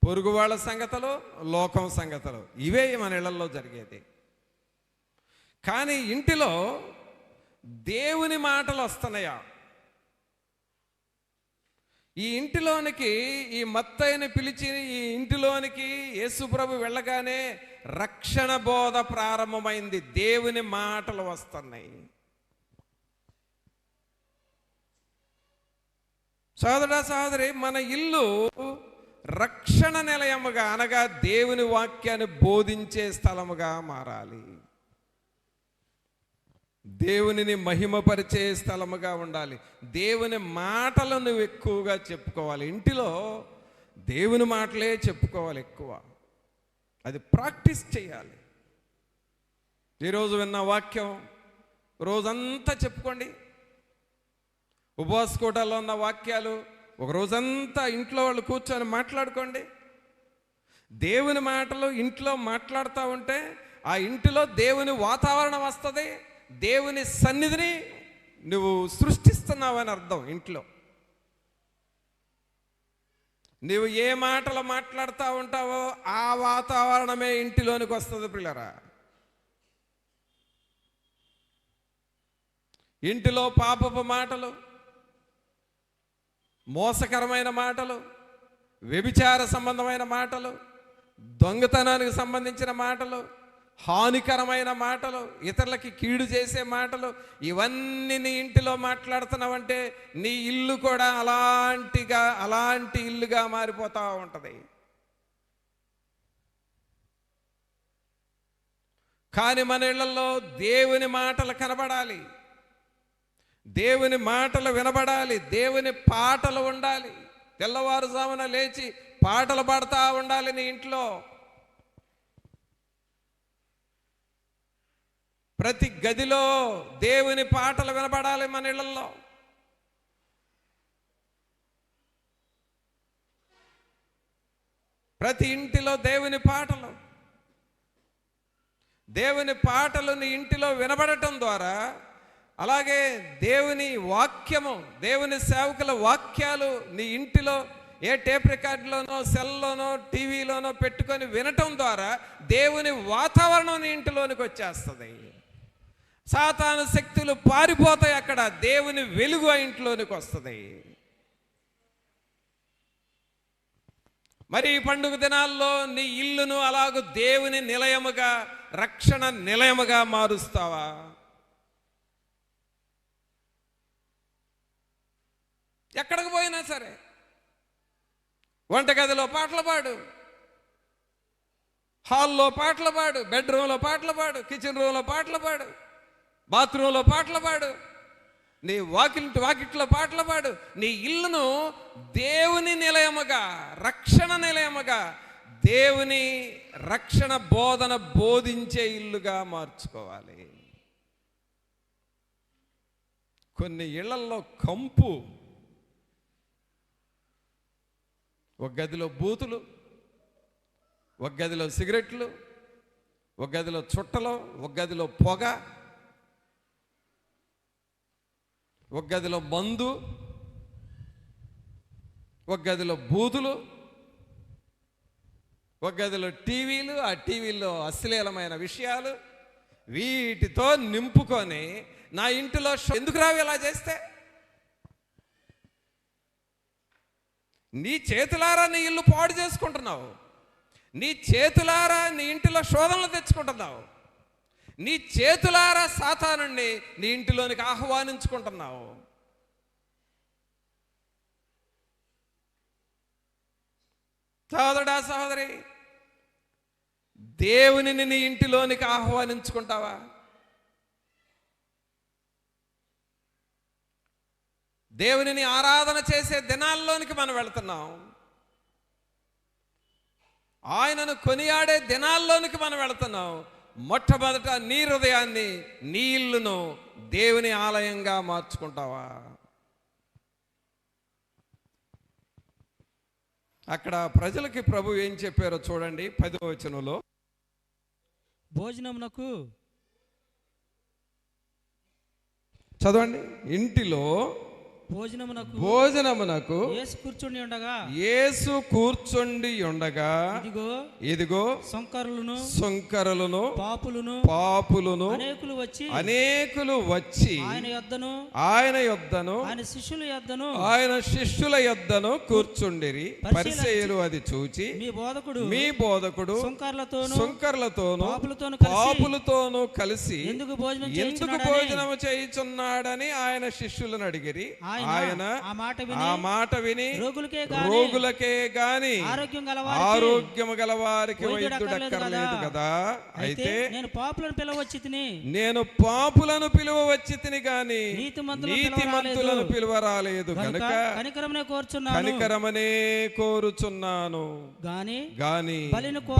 పొరుగు వాళ్ళ సంగతులు, లోకం సంగతులు, ఇవే మన ఇళ్లలో జరిగేది. కానీ ఇంటిలో దేవుని మాటలు వస్తున్నాయా? ఈ ఇంటిలోనికి ఈ మత్తయిని పిలిచి ఈ ఇంటిలోనికి యేసుప్రభు వెళ్ళగానే రక్షణ బోధ ప్రారంభమైంది. దేవుని మాటలు వస్తున్నాయి. సోదరా సోదరి, మన ఇల్లు రక్షణ నిలయముగా అనగా దేవుని వాక్యాన్ని బోధించే స్థలముగా మారాలి. దేవునిని మహిమపరిచే స్థలముగా ఉండాలి. దేవుని మాటలు నువ్వు ఎక్కువగా చెప్పుకోవాలి. ఇంటిలో దేవుని మాటలే చెప్పుకోవాలి ఎక్కువ. అది ప్రాక్టీస్ చేయాలి. ఈరోజు విన్న వాక్యం రోజంతా చెప్పుకోండి. ఉపవాస కూటాల్లో ఉన్న వాక్యాలు ఒక రోజంతా ఇంట్లో వాళ్ళు కూర్చొని మాట్లాడుకోండి. దేవుని మాటలు ఇంట్లో మాట్లాడుతూ ఉంటే ఆ ఇంటిలో దేవుని వాతావరణం వస్తుంది. దేవుని సన్నిధిని నువ్వు సృష్టిస్తున్నావని అర్థం. ఇంట్లో నువ్వు ఏ మాటలు మాట్లాడుతూ ఉంటావో ఆ వాతావరణమే ఇంటిలోనికి వస్తుంది పిల్లరా. ఇంటిలో పాపపు మాటలు, మోసకరమైన మాటలు, వ్యభిచార సంబంధమైన మాటలు, దొంగతనానికి సంబంధించిన మాటలు, హానికరమైన మాటలు, ఇతరులకి కీడు చేసే మాటలు, ఇవన్నీ నీ ఇంటిలో మాట్లాడుతున్నావంటే నీ ఇల్లు కూడా అలాంటి ఇల్లుగా మారిపోతూ ఉంటుంది. కానీ మన ఇళ్లలో దేవుని మాటలు కనబడాలి, దేవుని మాటలు వినబడాలి, దేవుని పాటలు ఉండాలి. తెల్లవారుజామున లేచి పాటలు పాడుతూ ఉండాలి నీ ఇంట్లో. ప్రతి గదిలో దేవుని పాటలు వినబడాలి మన ఇళ్లలో. ప్రతి ఇంటిలో దేవుని పాటలు నీ ఇంటిలో వినబడటం ద్వారా, అలాగే దేవుని వాక్యము, దేవుని సేవకుల వాక్యాలు నీ ఇంటిలో ఏ టేప్ రికార్డులోనో, సెల్లోనో, టీవీలోనో పెట్టుకొని వినటం ద్వారా దేవుని వాతావరణం నీ ఇంటిలోనికి వచ్చేస్తుంది. సాతాను శక్తులు పారిపోతాయి. అక్కడ దేవుని వెలుగు ఆ ఇంట్లోనికి వస్తుంది. మరి ఈ పండుగ దినాల్లో నీ ఇల్లును అలాగూ దేవుని నిలయముగా, రక్షణ నిలయముగా మారుస్తావా? ఎక్కడికి పోయినా సరే వంటగదిలో పాటలు పాడు, హాల్లో పాటలు పాడు, బెడ్రూమ్లో పాటలు పాడు, కిచెన్ రూమ్లో పాటలు పాడు, బాత్రూంలో పాటలు పాడు, నీ వాకిట్లో పాటలు పాడు. నీ ఇల్లును దేవుని నిలయముగా, రక్షణ నిలయముగా, దేవుని రక్షణ బోధన బోధించే ఇల్లుగా మార్చుకోవాలి. కొన్ని ఇళ్లల్లో కంపు, ఒక గదిలో బూతులు, ఒక గదిలో సిగరెట్లు, ఒక గదిలో చుట్టలు, ఒక గదిలో పొగ, ఒక గదిలో మందు, ఒక గదిలో బూతులు, ఒక గదిలో టీవీలు, ఆ టీవీల్లో అశ్లీలమైన విషయాలు, వీటితో నింపుకొని నా ఇంటిలో ఎందుకు రావు ఇలా చేస్తే? నీ చేతులారా నీ ఇల్లు పాడు చేసుకుంటున్నావు. నీ చేతులారా నీ ఇంటిలో శోధనలు తెచ్చుకుంటున్నావు. నీ చేతులారా సాతానుణ్ణి నీ ఇంటిలోనికి ఆహ్వానించుకుంటున్నావు. సోదరుడా సహోదరి, దేవునిని నీ ఇంటిలోనికి ఆహ్వానించుకుంటావా? దేవునిని ఆరాధన చేసే దినాల్లోనికి మనం వెళుతున్నాం. ఆయనను కొనియాడే దినాల్లోనికి మనం వెళుతున్నాం. మొట్టమొదట నీ హృదయాన్ని, నీ ఇల్లును దేవుని ఆలయంగా మార్చుకుంటావా? అక్కడ ప్రజలకి ప్రభు ఏం చెప్పారో చూడండి. 10వ వచనంలో, భోజనమునకు చదవండి. ఇంటిలో భోజనమునకు యేసు కూర్చుండి ఉండగా ఇదిగో సుంకరులను పాపులను అనేకులు వచ్చి ఆయన యొద్దను ఆయన శిష్యుల యొద్దను కూర్చుండిరి. పరిసయ్యులు అది చూచి మీ బోధకుడు సుంకర్లతోను పాపులతోను కలిసి ఎందుకు భోజనము చేయుచున్నాడని ఆయన శిష్యులను అడిగిరి. ఆయన ఆ మాట విని రోగులకే గాని ఆరోగ్యము గలవారికి వైద్యుడక్కర్లేదు కదా. అయితే నేను పాపులను పిలువవచ్చి తిని గాని నీతిమంతులను పిలువరాలేదు గనుక కనికరమనే కోరుచున్నాను గాని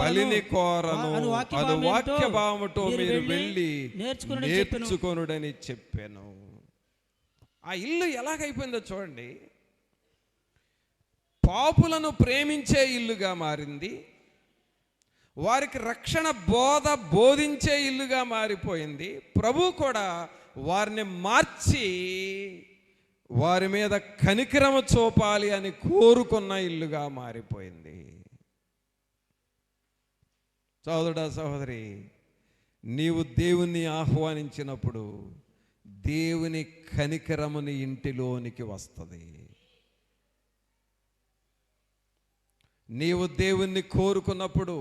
బలిని కోరను. అది వాక్య భావముతో మీరు వెళ్ళి నేర్చుకొనుడని చెప్పాను. ఆ ఇల్లు ఎలాగైపోయిందో చూడండి. పాపులను ప్రేమించే ఇల్లుగా మారింది. వారికి రక్షణ బోధించే ఇల్లుగా మారిపోయింది. ప్రభు కూడా వారిని మార్చి వారి మీద కనికరము చూపాలి అని కోరుకున్న ఇల్లుగా మారిపోయింది. సోదరుడా సహోదరి, నీవు దేవుణ్ణి ఆహ్వానించినప్పుడు దేవుని కనికరముని ఇంటిలోనికి వస్తుంది. నీవు దేవుణ్ణి కోరుకున్నప్పుడు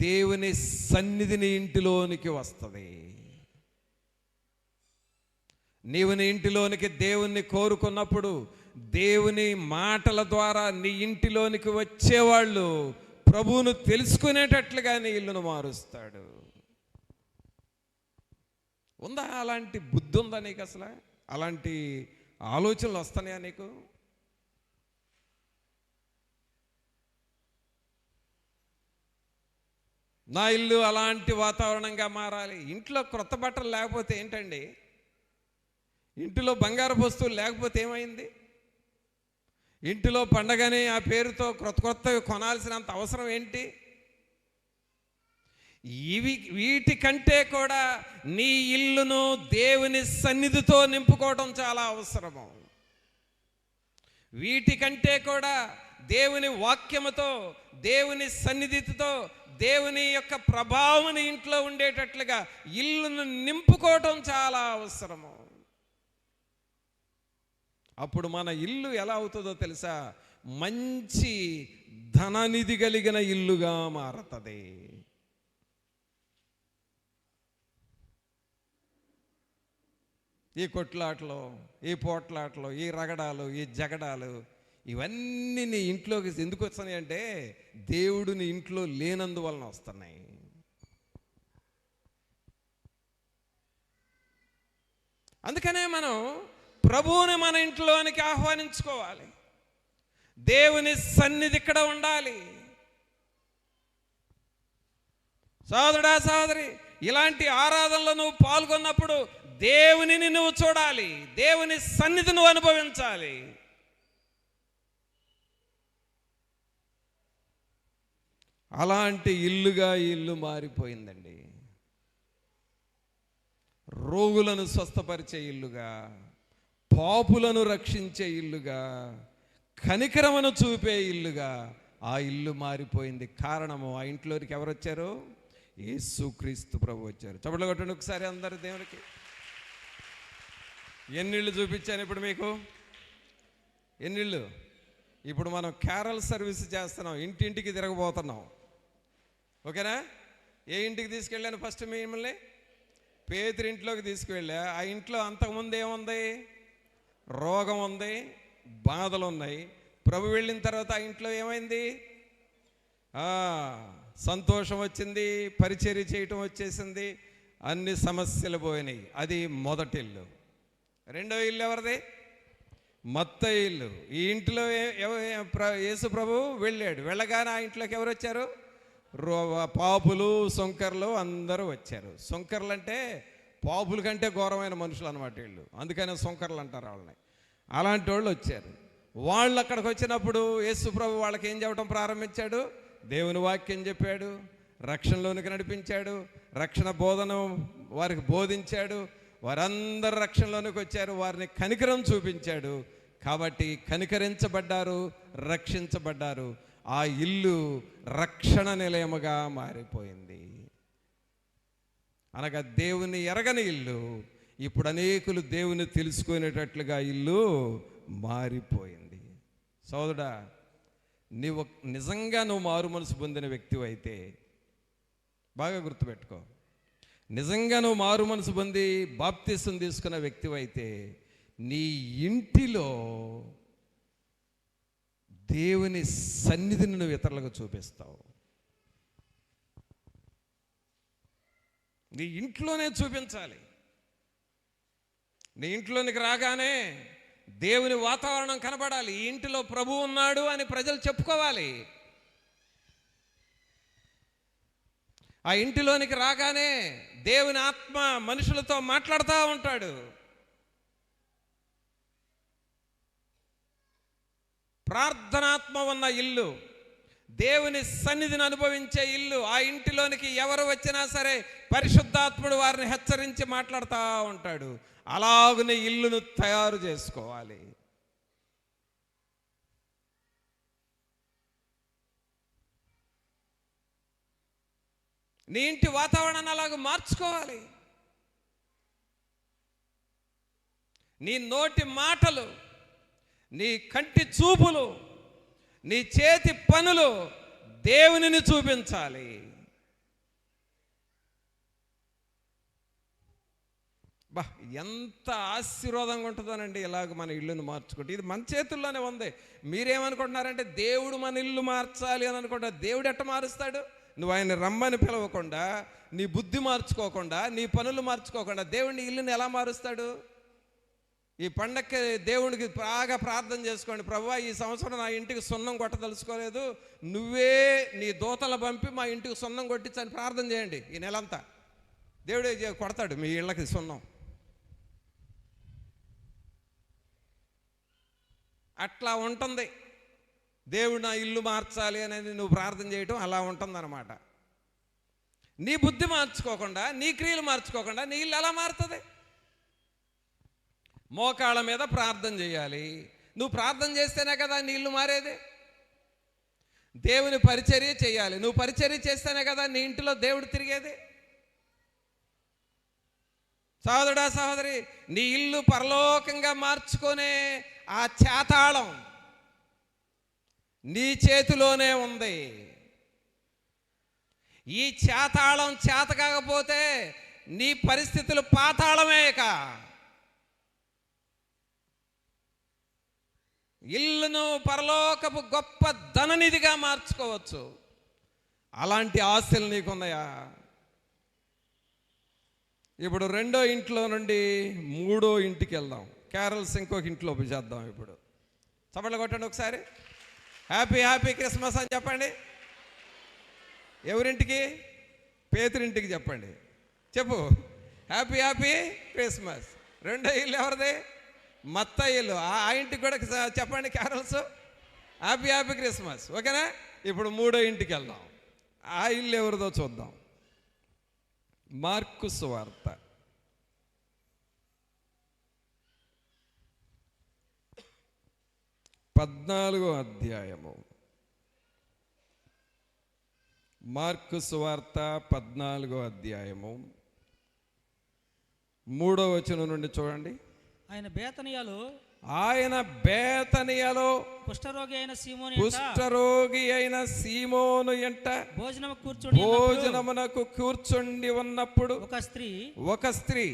దేవుని సన్నిధిని ఇంటిలోనికి వస్తుంది. నీవు నీ ఇంటిలోనికి దేవుణ్ణి కోరుకున్నప్పుడు దేవుని మాటల ద్వారా నీ ఇంటిలోనికి వచ్చేవాళ్ళు ప్రభువును తెలుసుకునేటట్లుగా నీ ఇల్లును మారుస్తాడు. ఉందా అలాంటి బుద్ధి? ఉందా నీకు? అసలు అలాంటి ఆలోచనలు వస్తున్నాయా నీకు? నా ఇల్లు అలాంటి వాతావరణంగా మారాలి. ఇంట్లో క్రొత్త బట్టలు లేకపోతే ఏంటండి? ఇంటిలో బంగారు వస్తువులు లేకపోతే ఏమైంది? ఇంటిలో పండగని ఆ పేరుతో కొత్తవి కొనాల్సినంత అవసరం ఏంటి? వీటికంటే కూడా నీ ఇల్లును దేవుని సన్నిధితో నింపుకోవడం చాలా అవసరము. వీటికంటే కూడా దేవుని వాక్యముతో, దేవుని సన్నిధితో, దేవుని యొక్క ప్రభావం ఇంట్లో ఉండేటట్లుగా ఇల్లును నింపుకోవటం చాలా అవసరము. అప్పుడు మన ఇల్లు ఎలా అవుతుందో తెలుసా? మంచి ధననిధి కలిగిన ఇల్లుగా మారుతుంది. ఈ కొట్లాటలు, ఈ పోట్లాటలు, ఈ రగడాలు, ఈ జగడాలు ఇవన్నీ నీ ఇంట్లోకి ఎందుకు వస్తున్నాయి అంటే దేవుడు నీ ఇంట్లో లేనందువలన వస్తున్నాయి. అందుకనే మనం ప్రభువుని మన ఇంట్లోనికి ఆహ్వానించుకోవాలి. దేవుని సన్నిధి ఇక్కడ ఉండాలి. సోదరుడా సోదరి, ఇలాంటి ఆరాధనలో నువ్వు పాల్గొన్నప్పుడు దేవునిని నువ్వు చూడాలి, దేవుని సన్నిధి నువ్వు అనుభవించాలి. అలాంటి ఇల్లుగా ఇల్లు మారిపోయిందండి. రోగులను స్వస్థపరిచే ఇల్లుగా, పాపులను రక్షించే ఇల్లుగా, కనికరమును చూపే ఇల్లుగా ఆ ఇల్లు మారిపోయింది. కారణము, ఆ ఇంట్లోకి ఎవరు వచ్చారు? యేసుక్రీస్తు ప్రభు వచ్చారు. చప్పట్లు కొట్టండి ఒకసారి అందరు దేవునికి. ఎన్నిళ్ళు చూపించాను ఇప్పుడు మీకు? ఎన్నిళ్ళు? ఇప్పుడు మనం క్యారల్ సర్వీస్ చేస్తున్నాం, ఇంటింటికి తిరగబోతున్నాం. ఓకేనా? ఏ ఇంటికి తీసుకెళ్ళాను ఫస్ట్ మిమ్మల్ని? పేతురు ఇంట్లోకి తీసుకువెళ్ళా. ఆ ఇంట్లో అంతకుముందు ఏముంది? రోగం ఉంది, బాధలు ఉన్నాయి. ప్రభు వెళ్ళిన తర్వాత ఆ ఇంట్లో ఏమైంది? సంతోషం వచ్చింది, పరిచర్య చేయటం వచ్చేసింది, అన్ని సమస్యలు పోయినాయి. అది మొదటి ఇల్లు. రెండో ఇల్లు ఎవరిది? మత్తయి ఇల్లు. ఈ ఇంట్లో యేసు ప్రభు వెళ్ళాడు. వెళ్ళగానే ఆ ఇంట్లోకి ఎవరు వచ్చారు? పాపులు, సొంకర్లు అందరూ వచ్చారు. సొంకర్లు అంటే పాపుల కంటే ఘోరమైన మనుషులు అన్నమాట వీళ్ళు, అందుకనే సొంకర్లు అంటారు వాళ్ళని. అలాంటి వాళ్ళు వచ్చారు. వాళ్ళు అక్కడికి వచ్చినప్పుడు యేసు ప్రభు వాళ్ళకి ఏం చెప్పడం ప్రారంభించాడు? దేవుని వాక్యం చెప్పాడు, రక్షణలోనికి నడిపించాడు, రక్షణ బోధన వారికి బోధించాడు. వారందరూ రక్షణలోనికి వచ్చారు. వారిని కనికరం చూపించాడు. కాబట్టి కనికరించబడ్డారు, రక్షించబడ్డారు. ఆ ఇల్లు రక్షణ నిలయముగా మారిపోయింది. అనగా దేవుని ఎరగని ఇల్లు ఇప్పుడు అనేకులు దేవుని తెలుసుకునేటట్లుగా ఇల్లు మారిపోయింది. సోదరుడా, నిజంగా నువ్వు మారు మనసు పొందిన వ్యక్తివి అయితే బాగా గుర్తుపెట్టుకో, నిజంగా నువ్వు మారు మనసు పొంది బాప్తిసం తీసుకున్న వ్యక్తివి అయితే నీ ఇంటిలో దేవుని సన్నిధిని నువ్వు ఇతరులకు చూపిస్తావు. నీ ఇంట్లోనే చూపించాలి. నీ ఇంట్లోనికి రాగానే దేవుని వాతావరణం కనబడాలి. ఈ ఇంటిలో ప్రభువు ఉన్నాడు అని ప్రజలు చెప్పుకోవాలి. ఆ ఇంటిలోనికి రాగానే దేవుని ఆత్మ మనుషులతో మాట్లాడుతూ ఉంటాడు. ప్రార్థనాత్మ ఉన్న ఇల్లు, దేవుని సన్నిధిని అనుభవించే ఇల్లు. ఆ ఇంటిలోనికి ఎవరు వచ్చినా సరే పరిశుద్ధాత్ముడు వారిని హెచ్చరించి మాట్లాడుతూ ఉంటాడు. అలాగునే ఇల్లును తయారు చేసుకోవాలి. నీ ఇంటి వాతావరణాన్ని అలాగ మార్చుకోవాలి. నీ నోటి మాటలు, నీ కంటి చూపులు, నీ చేతి పనులు దేవునిని చూపించాలి. బా, ఎంత ఆశీర్వాదంగా ఉంటుందోనండి ఇలాగ మన ఇల్లును మార్చుకుంటే. ఇది మన చేతుల్లోనే ఉంది. మీరేమనుకుంటున్నారంటే దేవుడు మన ఇల్లు మార్చాలి అని అనుకుంటారు. దేవుడు ఎట్ట మారుస్తాడు? నువ్వు ఆయన రమ్మని పిలవకుండా, నీ బుద్ధి మార్చుకోకుండా, నీ పనులు మార్చుకోకుండా దేవుడిని ఇల్లుని ఎలా మారుస్తాడు? ఈ పండక్కి దేవుడికి బాగా ప్రార్థన చేసుకోండి. ప్రభువా, ఈ సంవత్సరం నా ఇంటికి సున్నం కొట్టదలుచుకోలేదు, నువ్వే నీ దూతలు పంపి మా ఇంటికి సున్నం కొట్టించని ప్రార్థన చేయండి. ఈ నెలంతా దేవుడే కొడతాడు మీ ఇళ్ళకి సున్నం. అట్లా ఉంటుంది. దేవుడు నా ఇల్లు మార్చాలి అనేది నువ్వు ప్రార్థన చేయటం అలా ఉంటుందన్నమాట. నీ బుద్ధి మార్చుకోకుండా, నీ క్రియలు మార్చుకోకుండా నీ ఇల్లు ఎలా మారుతుంది? మోకాళ్ళ మీద ప్రార్థన చేయాలి. నువ్వు ప్రార్థన చేస్తేనే కదా నీ ఇల్లు మారేది. దేవుని పరిచర్య చేయాలి. నువ్వు పరిచర్య చేస్తేనే కదా నీ ఇంటిలో దేవుడు తిరిగేది. సహోదరుడా, సహోదరి, నీ ఇల్లు పరలోకంగా మార్చుకునే ఆ చేతాళం నీ చేతిలోనే ఉంది. ఈ చేతాళం చేత కాకపోతే నీ పరిస్థితులు పాతాళమేక. ఇల్లును పరలోకపు గొప్ప ధననిధిగా మార్చుకోవచ్చు. అలాంటి ఆశలు నీకున్నాయా? ఇప్పుడు రెండో ఇంట్లో నుండి మూడో ఇంటికి వెళ్దాం. క్యారల్స్ ఇంకొక ఇంట్లో చేద్దాం. ఇప్పుడు చప్పట్లు కొట్టండి ఒకసారి. హ్యాపీ హ్యాపీ క్రిస్మస్ అని చెప్పండి. ఎవరింటికి? పేతురింటికి చెప్పండి. చెప్పు, హ్యాపీ హ్యాపీ క్రిస్మస్. రెండో ఇల్లు ఎవరిది? మత్తయి ఇల్లు. ఆ ఇంటికి కూడా చెప్పండి క్యారల్స్, హ్యాపీ హ్యాపీ క్రిస్మస్. ఓకేనా? ఇప్పుడు మూడో ఇంటికి వెళ్దాం. ఆ ఇల్లు ఎవరిదో చూద్దాం. మార్కు సువార్త 14వ అధ్యాయము. మార్కు సువార్త 14వ అధ్యాయము 3వ వచనం నుండి చూడండి. ఆయన బేతనియలో కుష్ఠరోగి అయిన సీమోను ఎంట భోజనమునకు కూర్చుండి ఉన్నప్పుడు ఒక స్త్రీ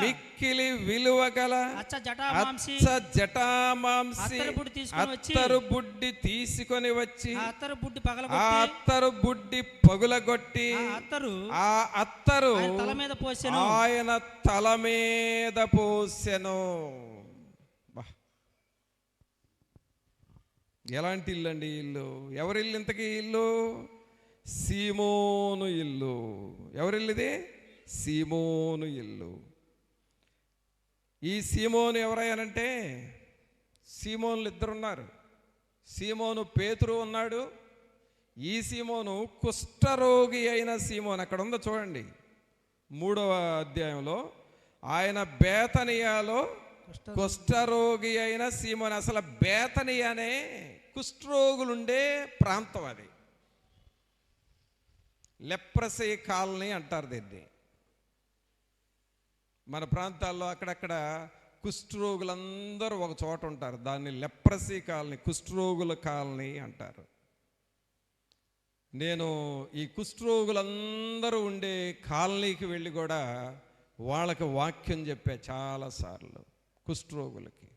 మిక్కిలి విలువగల జటామాంసి అత్తరు బుడ్డి తీసుకొని వచ్చి ఆ అత్తరు బుడ్డి పగులగొట్టి ఆ అత్తరు ఆయన తల మీద పోసెను. ఎలాంటి ఇల్లు అండి ఇల్లు? ఎవరి ఇల్లు ఇంతకీ? ఇల్లు సీమోను ఇల్లు. ఎవరిల్లుది? సీమోను ఇల్లు. ఈ సీమోను ఎవరయ్యానంటే, సీమోనులు ఇద్దరున్నారు. సీమోను పేతురు ఉన్నాడు. ఈ సీమోను కుష్ఠరోగి అయిన సీమోను. అక్కడ ఉందో చూడండి 3వ అధ్యాయంలో. ఆయన బేతనియాలో కుష్ఠరోగి అయిన సీమోను. అసలు బేతని అనే కుష్ఠరోగులుండే ప్రాంతం అది. లెప్రసీ కాలనీ అంటారు దీన్ని. మన ప్రాంతాల్లో అక్కడక్కడ కుష్ఠరోగులందరూ ఒక చోట ఉంటారు. దాన్ని లెప్రసీ కాలనీ, కుష్ఠరోగుల కాలనీ అంటారు. నేను ఈ కుష్ఠరోగులందరూ ఉండే కాలనీకి వెళ్ళి కూడా వాళ్ళకి వాక్యం చెప్పా చాలాసార్లు. కుష్ఠరోగులకి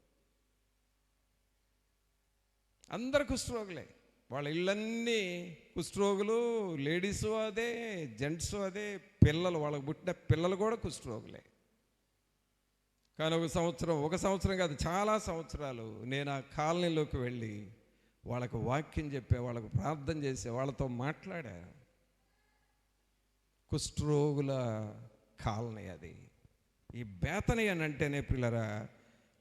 అందరు కుష్ఠరోగులే, వాళ్ళ ఇళ్ళన్నీ కుష్ఠరోగులు. లేడీసు అదే, జెంట్స్ అదే, పిల్లలు, వాళ్ళకి పుట్టిన పిల్లలు కూడా కుష్ఠరోగులే. కానీ ఒక సంవత్సరం కాదు, చాలా సంవత్సరాలు నేను ఆ కాలనీలోకి వెళ్ళి వాళ్ళకు వాక్యం చెప్పే, వాళ్ళకు ప్రార్థన చేసే, వాళ్ళతో మాట్లాడా. కుష్ఠరోగుల కాలనీ అది. ఈ బేతని అని అంటేనే పిల్లరా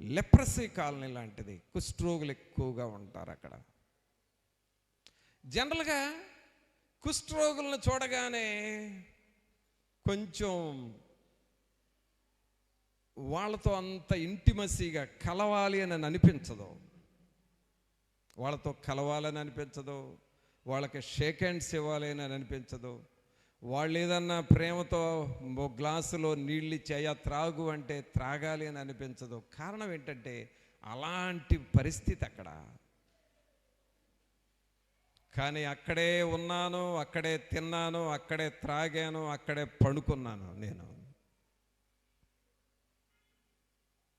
లెప్రసీ కాలనీ లాంటిది. కుష్ఠరోగులు ఎక్కువగా ఉంటారు అక్కడ. జనరల్గా కుష్ఠరోగులను చూడగానే కొంచెం వాళ్ళతో అంత ఇంటిమసీగా కలవాలి అని అనిపించదు. వాళ్ళతో కలవాలని అనిపించదు, వాళ్ళకి షేక్ హ్యాండ్స్ ఇవ్వాలి అని అనిపించదు. వాళ్ళు ఏదన్నా ప్రేమతో గ్లాసులో నీళ్ళు ఇచ్చాయా త్రాగు అంటే త్రాగాలి అని అనిపించదు. కారణం ఏంటంటే అలాంటి పరిస్థితి అక్కడ. కానీ అక్కడే ఉన్నాను, అక్కడే తిన్నాను, అక్కడే త్రాగాను, అక్కడే పడుకున్నాను నేను.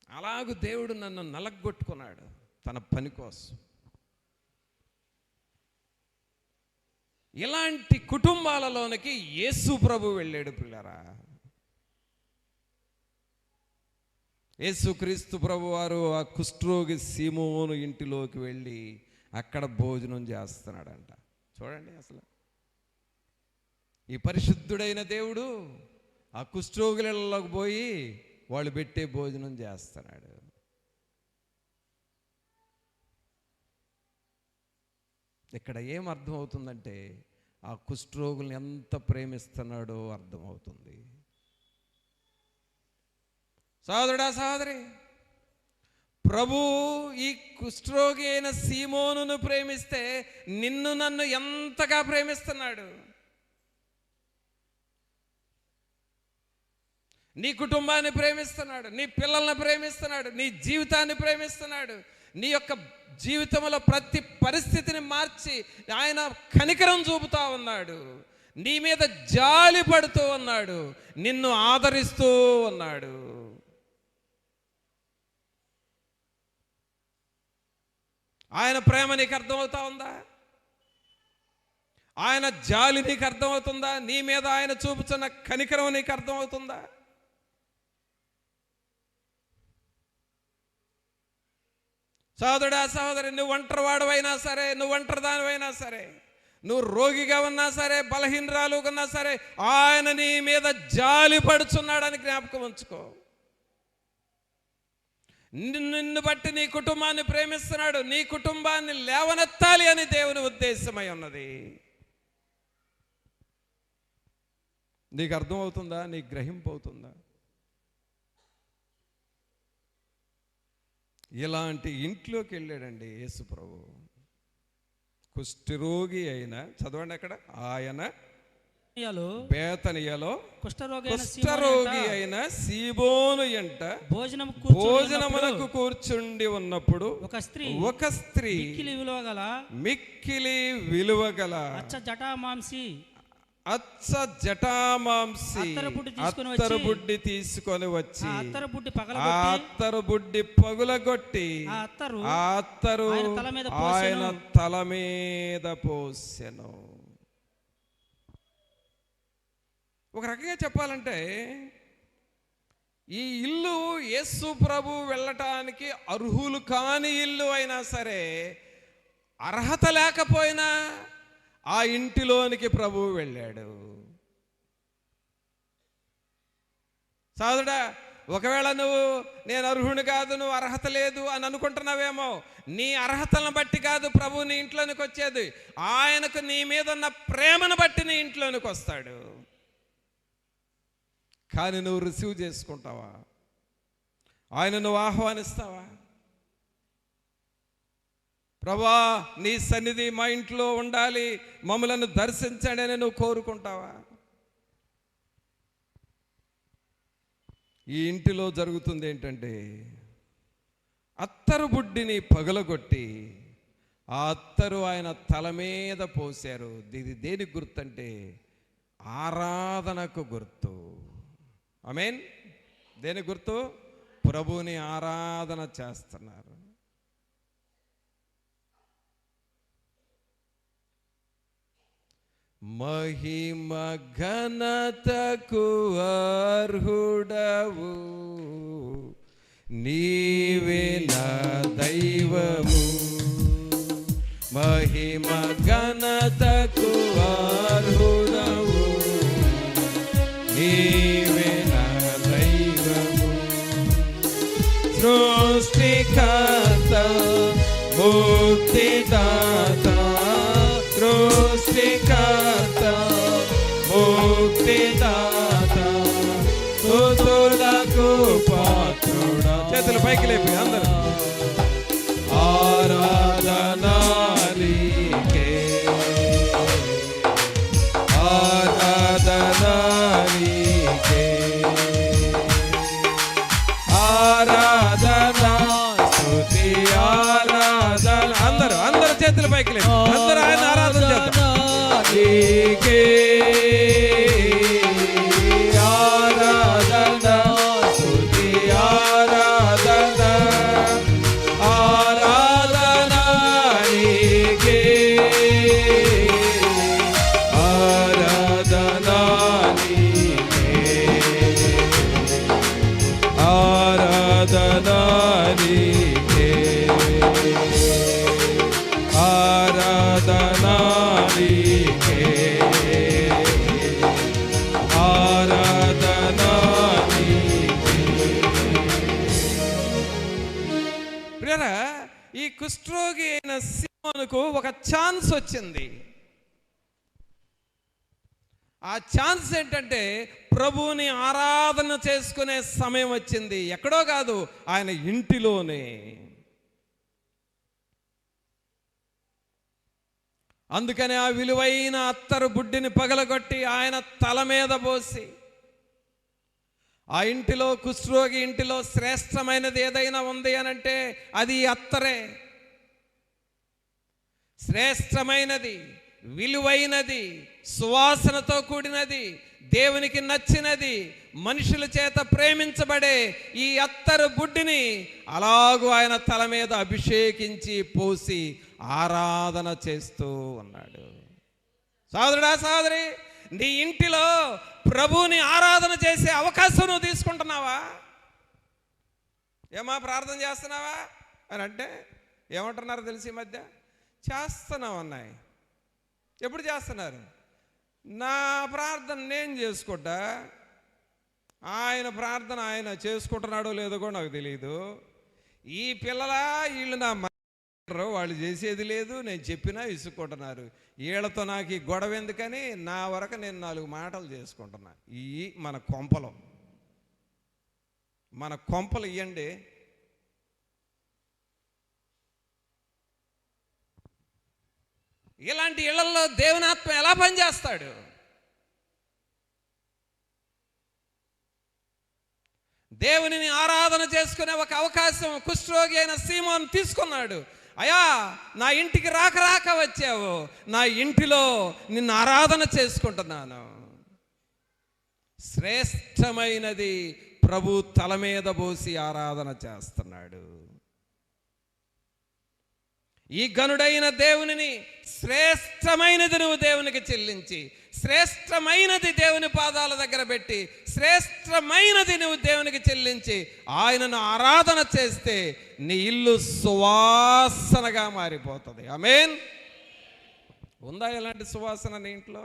అలాగూ దేవుడు నన్ను నలగొట్టుకున్నాడు తన పని కోసం. ఇలాంటి కుటుంబాలలోనికి యేసు ప్రభు వెళ్ళాడు పిల్లరా. యేసుక్రీస్తు ప్రభు వారు ఆ కుష్ఠరోగి సీమోను ఇంటిలోకి వెళ్ళి అక్కడ భోజనం చేస్తున్నాడంట. చూడండి, అసలు ఈ పరిశుద్ధుడైన దేవుడు ఆ కుష్ఠరోగులలోకి పోయి వాళ్ళు పెట్టే భోజనం చేస్తున్నాడు. ఇక్కడ ఏం అర్థమవుతుందంటే ఆ కుష్ఠరోగుల్ని ఎంత ప్రేమిస్తున్నాడో అర్థమవుతుంది. సోదరుడా, సోదరి, ప్రభు ఈ కుష్ఠరోగి అయిన సీమోనును ప్రేమిస్తే నిన్ను నన్ను ఎంతగా ప్రేమిస్తున్నాడు. నీ కుటుంబాన్ని ప్రేమిస్తున్నాడు, నీ పిల్లల్ని ప్రేమిస్తున్నాడు, నీ జీవితాన్ని ప్రేమిస్తున్నాడు. నీ యొక్క జీవితంలో ప్రతి పరిస్థితిని మార్చి ఆయన కనికరం చూపుతూ ఉన్నాడు, నీ మీద జాలి పడుతూ ఉన్నాడు, నిన్ను ఆదరిస్తూ ఉన్నాడు. ఆయన ప్రేమ నీకు అర్థమవుతా ఉందా? ఆయన జాలి నీకు అర్థమవుతుందా? నీ మీద ఆయన చూపుతున్న కనికరం నీకు అర్థమవుతుందా? సోదరుడా, సహోదరి, నువ్వు ఒంటరివాడవైనా సరే, నువ్వు ఒంటరిదానివైనా సరే, నువ్వు రోగిగా ఉన్నా సరే, బలహీనరాలుగా ఉన్నా సరే, ఆయన నీ మీద జాలి పడుచున్నాడని జ్ఞాపకం ఉంచుకో. నిన్ను బట్టి నీ కుటుంబాన్ని ప్రేమిస్తున్నాడు, నీ కుటుంబాన్ని లేవనెత్తాలి అని దేవుని ఉద్దేశమై ఉన్నది. నీకు అర్థమవుతుందా? నీకు గ్రహింపు అవుతుందా? ఇలాంటి ఇంట్లోకి వెళ్ళాడండి యేసు ప్రభు. కుష్ఠరోగి అయిన, చదవండి అక్కడ, ఆయన బేతనియలో కుష్ఠరోగి అయిన సీమోను ఎంట భోజనమునకు కూర్చుండి ఉన్నప్పుడు ఒక స్త్రీ మిక్కిలి విలువగల అచ్చ జటామాంసి అత్తరుబుడ్డి తీసుకొని వచ్చి అత్తరుబుడ్డి పగులగొట్టి ఆ అత్తరు ఆయన తల మీద పోసెను. ఒక రకంగా చెప్పాలంటే ఈ ఇల్లు యేసు ప్రభు వెళ్ళటానికి అర్హులు కాని ఇల్లు అయినా సరే, అర్హత లేకపోయినా ఆ ఇంటిలోనికి ప్రభువు వెళ్ళాడు. సోదరుడా, ఒకవేళ నేను అర్హుని కాదు, నువ్వు అర్హత లేదు అని అనుకుంటున్నావేమో, నీ అర్హతలను బట్టి కాదు ప్రభు నీ ఇంట్లోనికి వచ్చేది. ఆయనకు నీ మీద ఉన్న ప్రేమను బట్టి నీ ఇంట్లోనికి వస్తాడు. కానీ నువ్వు రిసీవ్ చేసుకుంటావా? ఆయన నువ్వు ఆహ్వానిస్తావా? ప్రభా, నీ సన్నిధి మా ఇంట్లో ఉండాలి, మమ్మలను దర్శించండి అని నువ్వు కోరుకుంటావా? ఈ ఇంటిలో జరుగుతుంది ఏంటంటే, అత్తరు బుడ్డిని పగలగొట్టి ఆ అత్తరు ఆయన తల మీద పోశారు. ఇది దేనికి గుర్తు అంటే ఆరాధనకు గుర్తు. ఆమేన్. దేనికి గుర్తు? ప్రభువుని ఆరాధన చేస్తున్నారు. మహిమ ఘనతకు అర్హుడవు, నీవే నా దైవము. మహిమ ఘనతకు అర్హుడవు, నీవే నా దైవము. సృష్టికర్త ముక్తిదాత, సృష్టికర్త ముక్తిదాత, స్తుతులకు పాత్రుడా. చేతులు పైకి లేపి అందరూ. ఆరాధనా నీకే, ఆరాధనా నీకే, ఆరాధనా స్తుతి ఆరాధన. అందరూ చేతులు పైకి లేపి అందరూ ఆయన ఆరాధన చేద్దాం. నీకే ఆరాధన స్తుతి ఆరాధన, ఆరాధన నీకే, ఆరాధన నీకే, ఆరాధన నీకే, ఆరాధన నీకే, ఆరాధన నీకే. ప్రియరా, ఈ కుష్ఠరోగి అయిన సీమోనుకు ఒక ఛాన్స్ వచ్చింది. ఆ ఛాన్స్ ఏంటంటే ప్రభువుని ఆరాధన చేసుకునే సమయం వచ్చింది. ఎక్కడో కాదు, ఆయన ఇంటిలోనే. అందుకని ఆ విలువైన అత్తరు బుడ్డిని పగలగొట్టి ఆయన తల మీద పోసి, ఆ ఇంటిలో కుష్ఠరోగి ఇంటిలో శ్రేష్టమైనది ఏదైనా ఉంది అనంటే అది అత్తరే. శ్రేష్టమైనది, విలువైనది, సువాసనతో కూడినది, దేవునికి నచ్చినది, మనుషుల చేత ప్రేమించబడే ఈ అత్తరు బుడ్డిని అలాగూ ఆయన తల మీద అభిషేకించి పోసి ఆరాధన చేస్తూ ఉన్నాడు. సోదరుడా, సోదరి, నీ ఇంటిలో ప్రభువుని ఆరాధన చేసే అవకాశం నువ్వు తీసుకుంటున్నావా? ఏమా ప్రార్థన చేస్తున్నావా అని అంటే ఏమంటున్నారు తెలిసి ఈ మధ్య? చేస్తున్నాం అన్నాయి. ఎప్పుడు చేస్తున్నారు? నా ప్రార్థన నేను చేసుకుంటా, ఆయన ప్రార్థన ఆయన చేసుకుంటున్నాడో లేదో కూడా నాకు తెలియదు. ఈ పిల్లలా వీళ్ళు నా వాళ్ళు చేసేది లేదు, నేను చెప్పినా ఇసుక్కుంటున్నారు. వీళ్ళతో నాకు ఈ గొడవ ఎందుకని నా వరకు నేను 4 మాటలు చేసుకుంటున్నా. ఈ మన కొంపలు ఇవ్వండి. ఇలాంటి ఇళ్లలో దేవుని ఆత్మ ఎలా పనిచేస్తాడు? దేవునిని ఆరాధన చేసుకునే ఒక అవకాశం కుష్ఠరోగి అయిన సీమోను తీసుకున్నాడు. అయ్యా, నా ఇంటికి రాక వచ్చావు, నా ఇంటిలో నిన్ను ఆరాధన చేసుకుంటున్నాను. శ్రేష్టమైనది ప్రభు తల మీద పోసి ఆరాధన చేస్తున్నాడు. ఈ గనుడైన దేవునిని శ్రేష్టమైనది నువ్వు దేవునికి చెల్లించి, శ్రేష్టమైనది దేవుని పాదాల దగ్గర పెట్టి, శ్రేష్టమైనది నువ్వు దేవునికి చెల్లించి ఆయనను ఆరాధన చేస్తే నీ ఇల్లు సువాసనగా మారిపోతుంది. ఆమేన్. ఉందా ఎలాంటి సువాసన నీ ఇంట్లో?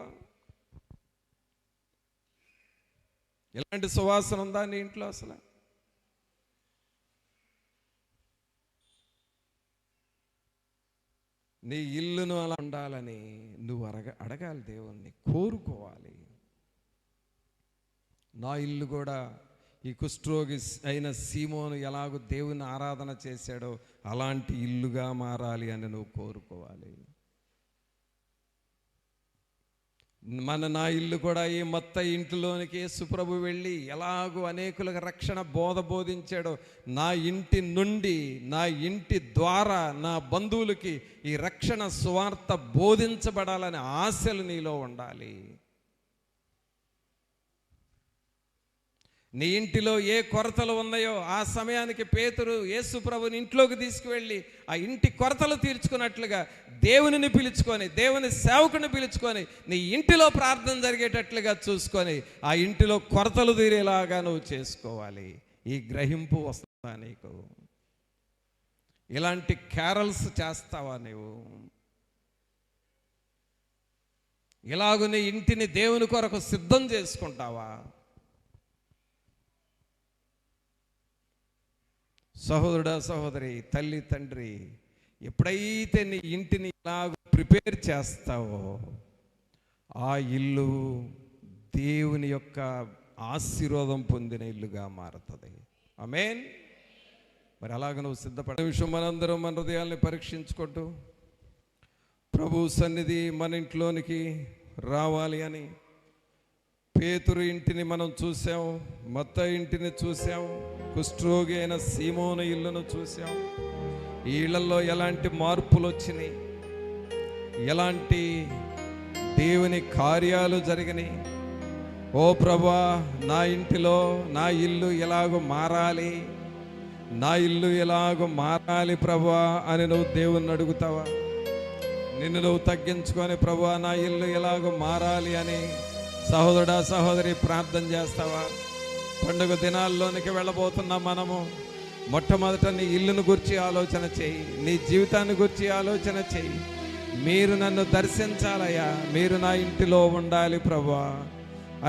ఎలాంటి సువాసన ఉందా నీ ఇంట్లో? అసలు నీ ఇల్లును అలా ఉండాలని నువ్వు అడగాలి, దేవుణ్ణి కోరుకోవాలి. నా ఇల్లు కూడా ఈ కుష్ఠరోగి అయిన సీమోను ఎలాగో దేవుని ఆరాధన చేశాడో అలాంటి ఇల్లుగా మారాలి అని నువ్వు కోరుకోవాలి. నా ఇల్లు కూడా ఈ మొత్త ఇంటిలోనికి యేసుప్రభు వెళ్ళి ఎలాగో అనేకులకు రక్షణ బోధించాడో నా ఇంటి నుండి, నా ఇంటి ద్వారా నా బంధువులకి ఈ రక్షణ సువార్త బోధించబడాలనే ఆశలు నీలో ఉండాలి. నీ ఇంటిలో ఏ కొరతలు ఉన్నాయో ఆ సమయానికి పేతురు యేసుప్రభుని ఇంట్లోకి తీసుకువెళ్ళి ఆ ఇంటి కొరతలు తీర్చుకున్నట్లుగా దేవునిని పిలుచుకొని, దేవుని సేవకుని పిలుచుకొని నీ ఇంటిలో ప్రార్థన జరిగేటట్లుగా చూసుకొని ఆ ఇంటిలో కొరతలు తీరేలాగా నువ్వు చేసుకోవాలి. ఈ గ్రహింపు వస్తుందా నీకు? ఇలాంటి క్యారల్స్ చేస్తావా నువ్వు? ఇలాగ నీ ఇంటిని దేవుని కొరకు సిద్ధం చేసుకుంటావా? సహోదరుడా, సహోదరి, తల్లి, తండ్రి, ఎప్పుడైతే నీ ఇంటిని ఇలాగ ప్రిపేర్ చేస్తావో ఆ ఇల్లు దేవుని యొక్క ఆశీర్వాదం పొందిన ఇల్లుగా మారుతుంది. ఆమేన్. మరి అలాగ నువ్వు సిద్ధపడే విషయం మనందరం మన హృదయాల్ని పరీక్షించుకుంటూ ప్రభు సన్నిధి మన ఇంట్లోనికి రావాలి అని పేతురు ఇంటిని మనం చూసాం, మత్తయి ఇంటిని చూసాం, కుష్ఠరోగి అయిన సీమోను ఇల్లును చూసాం. ఈ ఇళ్లలో ఎలాంటి మార్పులు వచ్చినాయి, ఎలాంటి దేవుని కార్యాలు జరిగినాయి. ఓ ప్రభా, నా ఇంటిలో నా ఇల్లు ఎలాగో మారాలి, నా ఇల్లు ఎలాగో మారాలి ప్రభా అని నువ్వు దేవుణ్ణి అడుగుతావా? నిన్ను నువ్వు తగ్గించుకొని ప్రభా నా ఇల్లు ఎలాగో మారాలి అని సహోదరుడా, సహోదరి ప్రార్థన చేస్తావా? పండుగ దినాల్లోనికి వెళ్ళబోతున్న మనము మొట్టమొదట నీ ఇల్లును గురించి ఆలోచన చేయి, నీ జీవితాన్ని గురించి ఆలోచన చేయి. మీరు నన్ను దర్శించాలయ్యా, మీరు నా ఇంటిలో ఉండాలి ప్రభువా,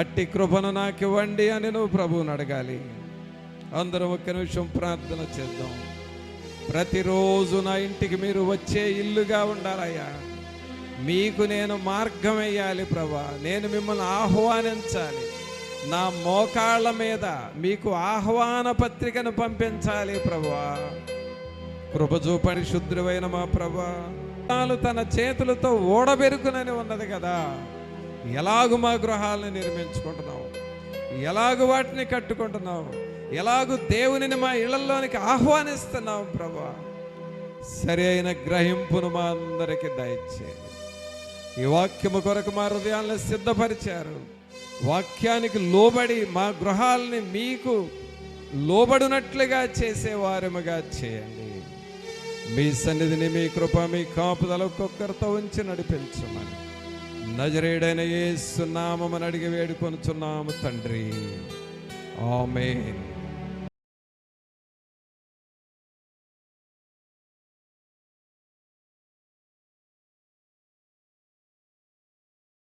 అట్టి కృపను నాకు ఇవ్వండి అని నువ్వు ప్రభువుని అడగాలి. అందరం ఒక్క నిమిషం ప్రార్థన చేద్దాం. ప్రతిరోజు నా ఇంటికి మీరు వచ్చే ఇల్లుగా ఉండాలయ్యా. మీకు నేను మార్గం వేయాలి ప్రభా, నేను మిమ్మల్ని ఆహ్వానించాలి. నా మోకాళ్ళ మీద మీకు ఆహ్వాన పత్రికను పంపించాలి ప్రభువా. కృప చూపని శుద్ధుడైన మా ప్రభా, తన చేతులతో ఓడబెరుకునని ఉన్నది కదా. ఎలాగూ మా గృహాలను నిర్మించుకుంటున్నావు, ఎలాగూ వాటిని కట్టుకుంటున్నావు, ఎలాగూ దేవునిని మా ఇళ్లలోనికి ఆహ్వానిస్తున్నావు ప్రభా. సరి అయిన గ్రహింపును మా అందరికీ దయచేయండి. ఈ వాక్యము కొరకు మా హృదయాలను సిద్ధపరిచారు. వాక్యానికి లోబడి మా గృహాలని మీకు లోబడినట్లుగా చేసేవారముగా చేయండి. మీ సన్నిధిని, మీ కృప, మీ కాపుదల ఒక్కొక్కరితో ఉంచి నడిపించమని నజరేయుడైన యేసు నామమున అడిగి వేడుకొనుచున్నాము తండ్రి. ఆమేన్.